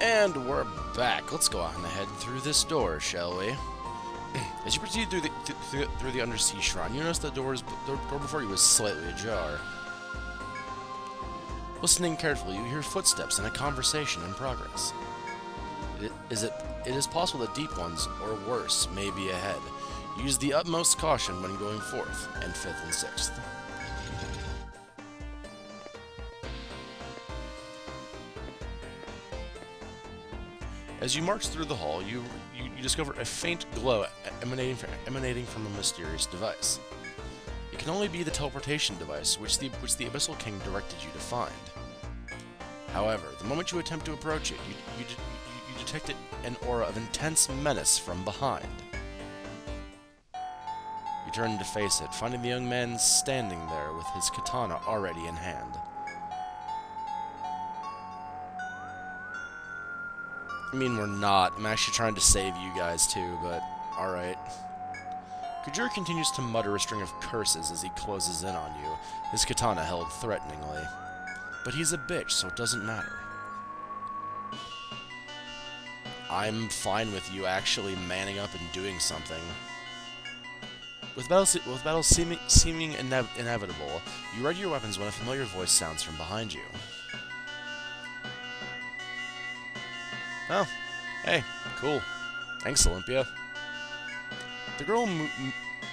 And we're back. Let's go on ahead through this door, shall we? As you proceed through the undersea shrine, you notice the door before you was slightly ajar. Listening carefully, you hear footsteps and a conversation in progress. It is possible that deep ones, or worse, may be ahead. Use the utmost caution when going forth, and 5th and 6th. As you march through the hall, you discover a faint glow emanating from a mysterious device. It can only be the teleportation device, which the Abyssal King directed you to find. However, the moment you attempt to approach it, you detect an aura of intense menace from behind. You turn to face it, finding the young man standing there with his katana already in hand. I mean, we're not. I'm actually trying to save you guys too, but alright. Kujira continues to mutter a string of curses as he closes in on you, his katana held threateningly. But he's a bitch, so it doesn't matter. I'm fine with you actually manning up and doing something. With battle seeming inevitable, you ready your weapons when a familiar voice sounds from behind you. Oh, hey, cool. Thanks, Olympia. The girl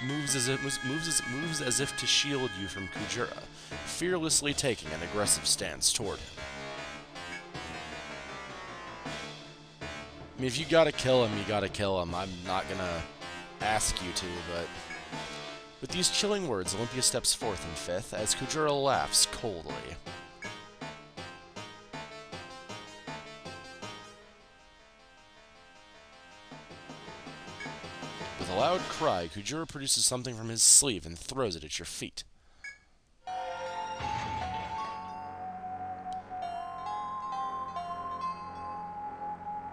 moves as if to shield you from Kujira, fearlessly taking an aggressive stance toward him. I mean, if you gotta kill him, you gotta kill him. I'm not gonna ask you to, but... With these chilling words, Olympia steps forth in 5th, as Kujira laughs coldly. With a loud cry, Kujira produces something from his sleeve and throws it at your feet.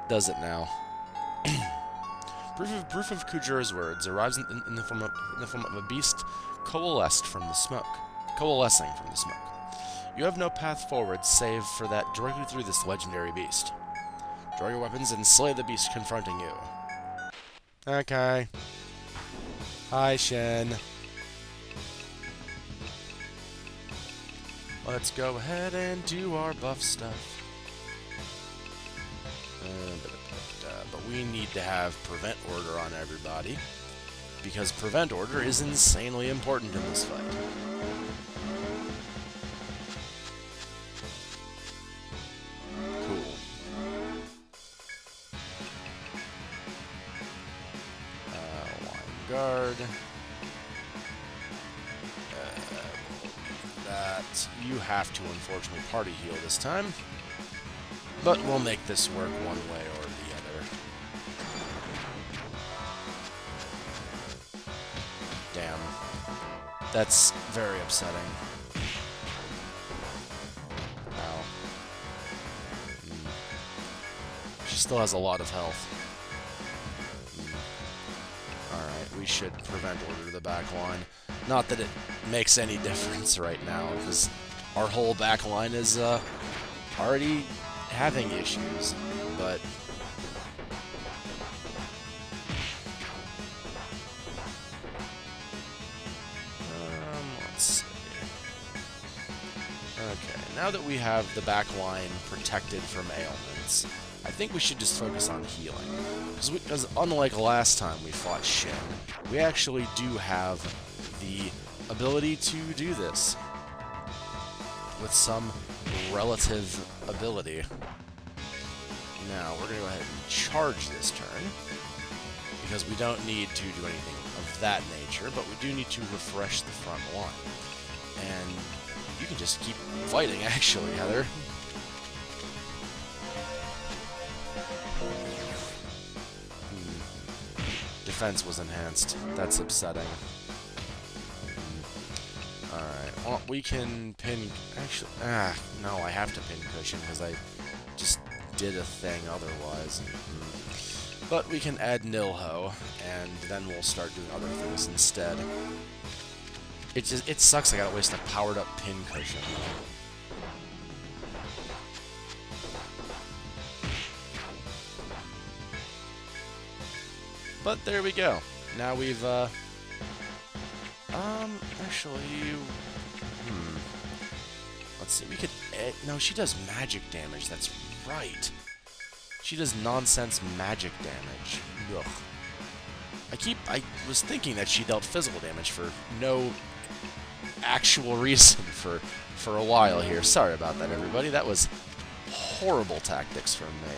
Does it now. Proof of Kujira's words arrives in the form of a beast coalescing from the smoke. You have no path forward save for that directly through this legendary beast. Draw your weapons and slay the beast confronting you. Okay. Hi, Shen. Let's go ahead and do our buff stuff. But we need to have Prevent Order on everybody, because Prevent Order is insanely important in this fight. Cool. Line guard. That you have to unfortunately party heal this time, but we'll make this work one way or the other. Damn. That's very upsetting. Ow. She still has a lot of health. Alright, we should Prevent Order the back line. Not that it makes any difference right now, because our whole back line is already having issues, but... let's see. Okay, now that we have the back line protected from ailments, I think we should just focus on healing. Because unlike last time we fought Shin, we actually do have the ability to do this with some relative ability. Now, we're going to go ahead and charge this turn, because we don't need to do anything of that nature, but we do need to refresh the front line. And you can just keep fighting, actually, Heather. Defense was enhanced. That's upsetting. Alright, well, we can pin... Actually, no, I have to pin cushion, because I just did a thing otherwise. But we can add Nilho, and then we'll start doing other things instead. It sucks I gotta waste a powered up pin cushion. But there we go. Now we've, actually, let's see, we could, no, she does magic damage, that's right. She does nonsense magic damage. Ugh. I was thinking that she dealt physical damage for no actual reason for a while here. Sorry about that, everybody. That was horrible tactics from me.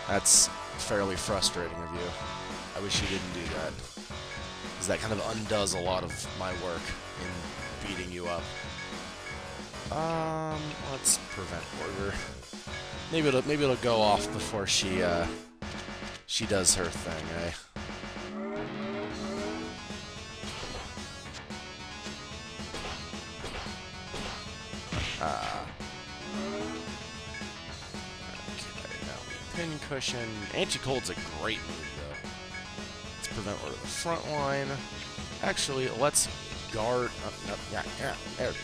That's fairly frustrating of you. I wish you didn't do that, because that kind of undoes a lot of my work in beating you up. Let's prevent order. Maybe it'll go off before she does her thing, eh? Okay, now pin cushion. Anti-cold's a great move, though. Let's prevent order the front line. Actually, let's guard. Oh, no, yeah,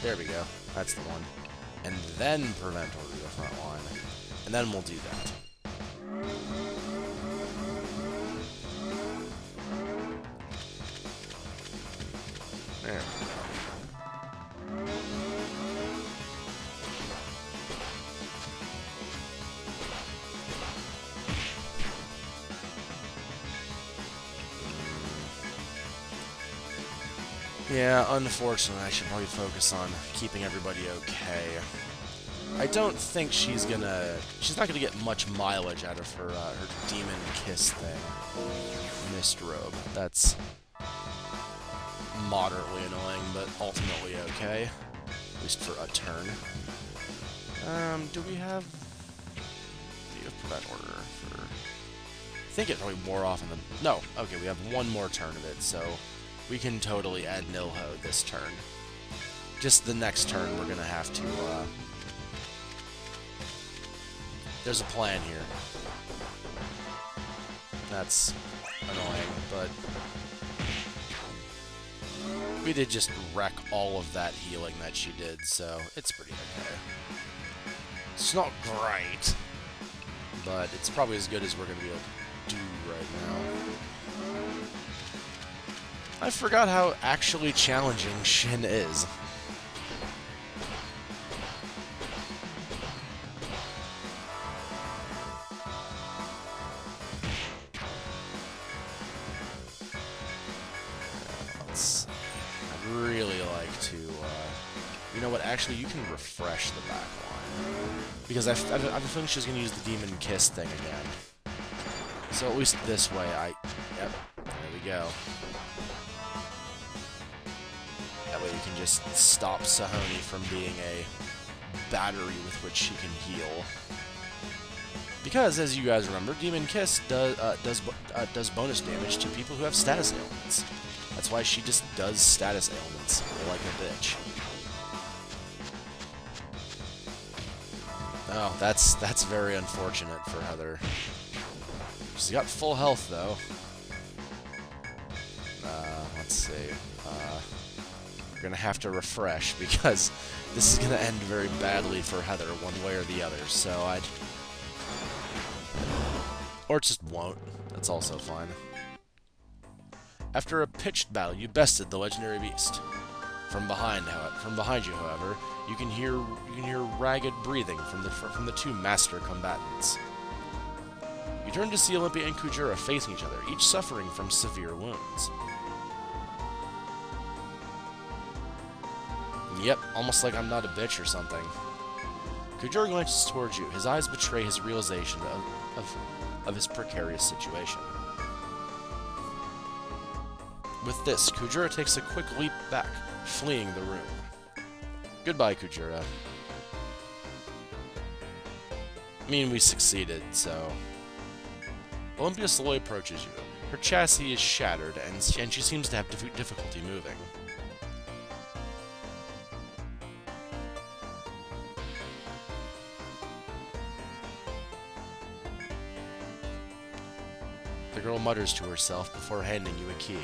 there we go. That's the one. And then prevent order the front line. And then we'll do that. There we go. Yeah, unfortunately, I should probably focus on keeping everybody okay. I don't think she's not gonna get much mileage out of her demon kiss thing. Mist robe. That's moderately annoying, but ultimately okay. At least for a turn. Do we have prevent order for? I think it probably wore off in the. No, okay, we have one more turn of it, so we can totally add Nilho this turn. Just the next turn, we're gonna have to. There's a plan here. That's annoying, but we did just wreck all of that healing that she did, so it's pretty okay. It's not great, but it's probably as good as we're going to be able to do right now. I forgot how actually challenging Shin is. You know what, actually, you can refresh the back line. Because I have a feeling she's going to use the Demon Kiss thing again. So at least this way, yep, there we go. That way we can just stop Sahoni from being a battery with which she can heal. Because, as you guys remember, Demon Kiss does bonus damage to people who have status ailments. That's why she just does status ailments like a bitch. Oh, that's very unfortunate for Heather. She's got full health, though. Let's see. We're gonna have to refresh, because this is gonna end very badly for Heather, one way or the other, so I'd... Or it just won't. That's also fine. After a pitched battle, you bested the legendary beast. From behind you, however, you can hear ragged breathing from the two master combatants. You turn to see Olympia and Kujira facing each other, each suffering from severe wounds. Yep, almost like I'm not a bitch or something. Kujira glances towards you. His eyes betray his realization of his precarious situation. With this, Kujira takes a quick leap back, fleeing the room. Goodbye, Kujira. I mean, we succeeded, so... Olympia slowly approaches you. Her chassis is shattered, and she seems to have difficulty moving. The girl mutters to herself before handing you a key.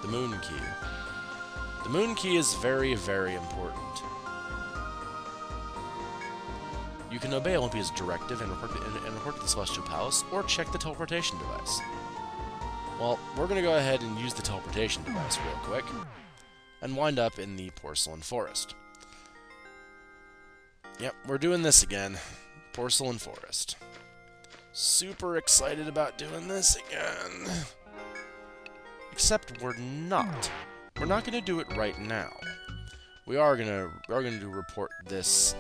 The moon key. The moon key is very, very important. You can obey Olympia's directive and report to the Celestial Palace, or check the teleportation device. Well, we're going to go ahead and use the teleportation device real quick, and wind up in the Porcelain Forest. Yep, we're doing this again. Porcelain Forest. Super excited about doing this again. Except we're not. We're not going to do it right now. We are going to report this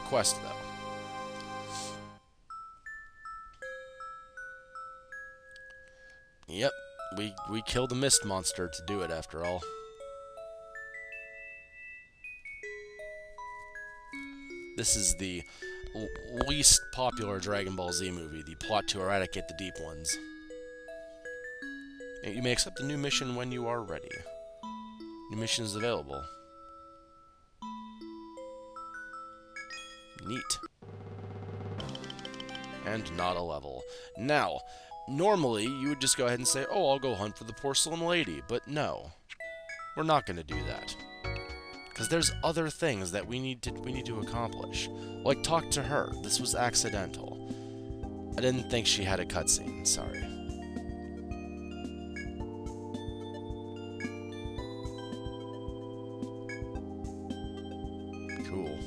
quest though. Yep, we killed a mist monster to do it after all. This is the least popular Dragon Ball Z movie, the plot to eradicate the Deep Ones. You may accept a new mission when you are ready. New mission is available. Neat. And not a level. Now, normally you would just go ahead and say, oh, I'll go hunt for the Porcelain Lady, but no. We're not going to do that. Because there's other things that we need to accomplish. Like talk to her. This was accidental. I didn't think she had a cutscene, sorry. Cool.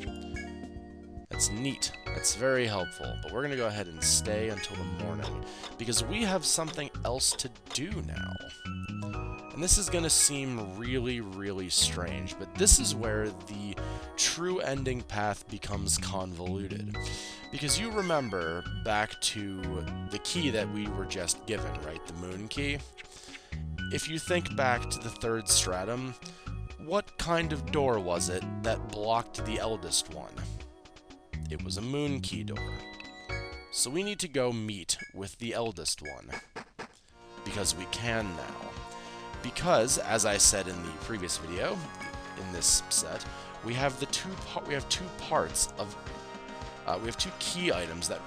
That's neat. That's very helpful. But we're going to go ahead and stay until the morning, because we have something else to do now. And this is going to seem really, really strange, but this is where the true ending path becomes convoluted. Because you remember back to the key that we were just given, right? The moon key. If you think back to the third stratum, what kind of door was it that blocked the eldest one? It was a moon key door. So we need to go meet with the eldest one. Because we can now. Because, as I said in the previous video, in this set, we have two key items that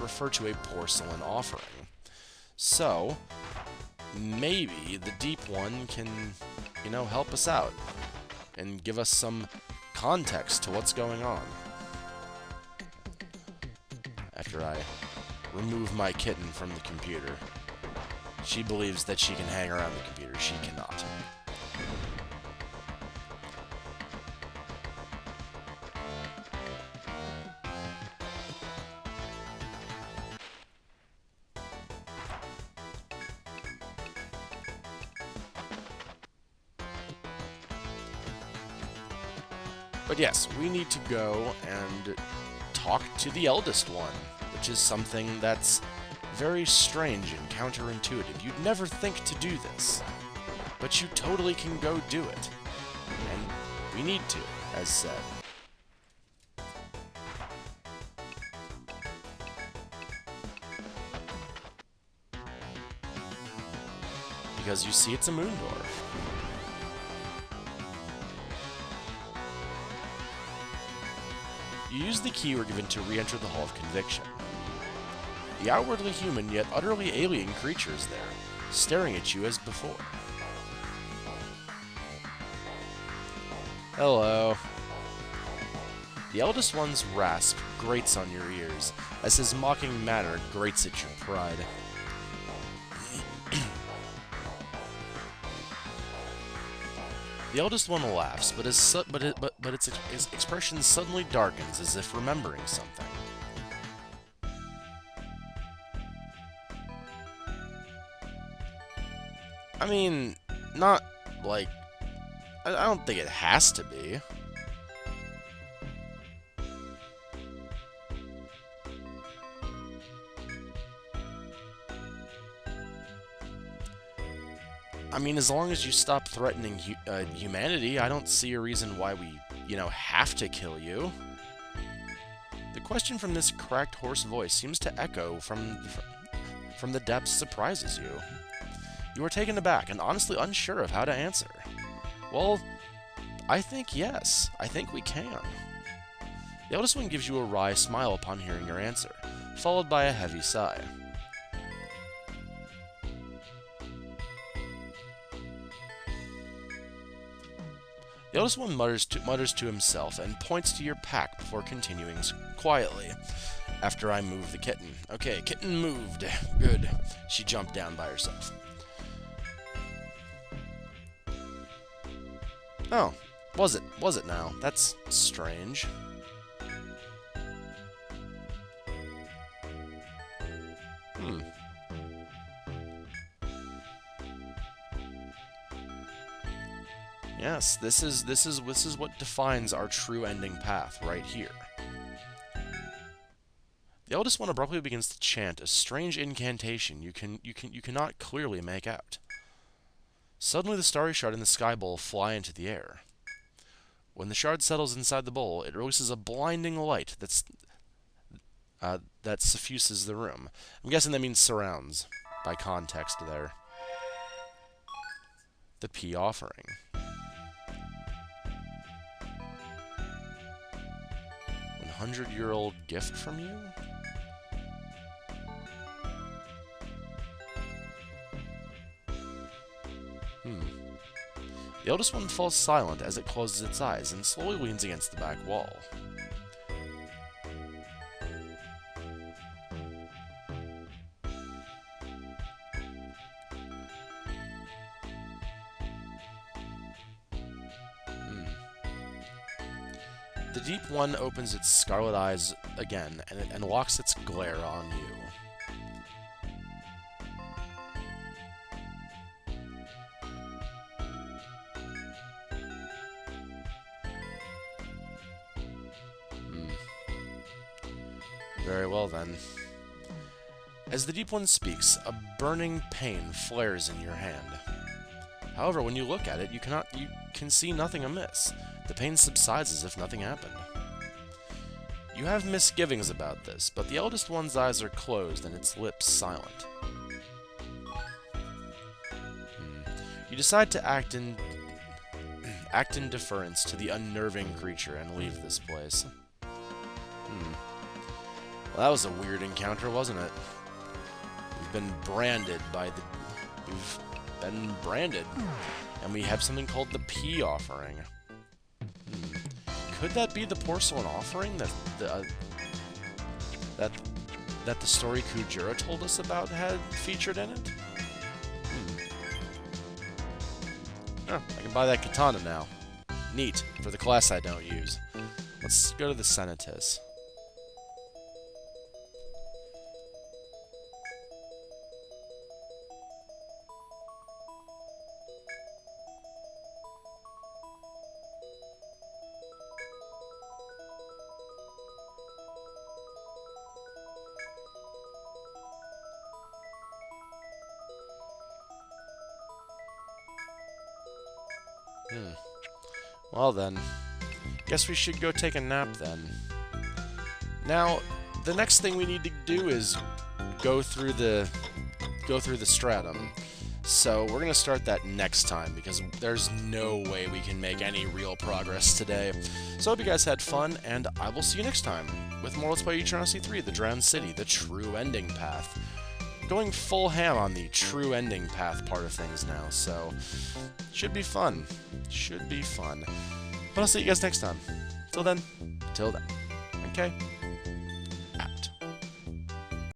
refer to a porcelain offering. So maybe the deep one can, you know, help us out and give us some context to what's going on. After I remove my kitten from the computer. She believes that she can hang around the computer. She cannot. But yes, we need to go and talk to the eldest one, which is something that's very strange and counterintuitive. You'd never think to do this, but you totally can go do it. And we need to, as said. Because you see, it's a moon door. You use the key we're given to re-enter the Hall of Conviction. The outwardly human yet utterly alien creature is there, staring at you as before. Hello. The eldest one's rasp grates on your ears, as his mocking manner grates at your pride. The eldest one laughs, but its expression suddenly darkens, as if remembering something. I mean, not, like, I don't think it has to be. I mean, as long as you stop threatening humanity, I don't see a reason why we, you know, have to kill you. The question from this cracked, hoarse voice seems to echo from the depths surprises you. You are taken aback and honestly unsure of how to answer. Well, I think yes. I think we can. The eldest one gives you a wry smile upon hearing your answer, followed by a heavy sigh. The eldest one mutters to himself and points to your pack before continuing quietly. After I move the kitten. Okay, kitten moved. Good. She jumped down by herself. Oh, was it now? That's strange. Yes, this is what defines our true ending path right here. The eldest one abruptly begins to chant a strange incantation you cannot clearly make out. Suddenly the starry shard in the sky bowl fly into the air. When the shard settles inside the bowl, it releases a blinding light that suffuses the room. I'm guessing that means surrounds, by context there. The pea offering. 100-year-old gift from you? The eldest one falls silent as it closes its eyes and slowly leans against the back wall. The deep one opens its scarlet eyes again and locks its glare on you. Very well, then. As the Deep One speaks, a burning pain flares in your hand. However, when you look at it, you can see nothing amiss. The pain subsides as if nothing happened. You have misgivings about this, but the eldest one's eyes are closed and its lips silent. You decide to act in deference to the unnerving creature and leave this place. Well, that was a weird encounter, wasn't it? We've been branded and we have something called the pea offering. Could that be the porcelain offering that the story Kujira told us about had featured in it? Oh, I can buy that katana now. Neat, for the class I don't use. Let's go to the Senatus. Well then, guess we should go take a nap then. Now, the next thing we need to do is go through the stratum. So we're gonna start that next time because there's no way we can make any real progress today. So I hope you guys had fun, and I will see you next time with more Let's Play Etrian Odyssey 3, The Drowned City, the true ending path. Going full ham on the true ending path part of things now, so should be fun. Should be fun. But I'll see you guys next time. Till then. Okay?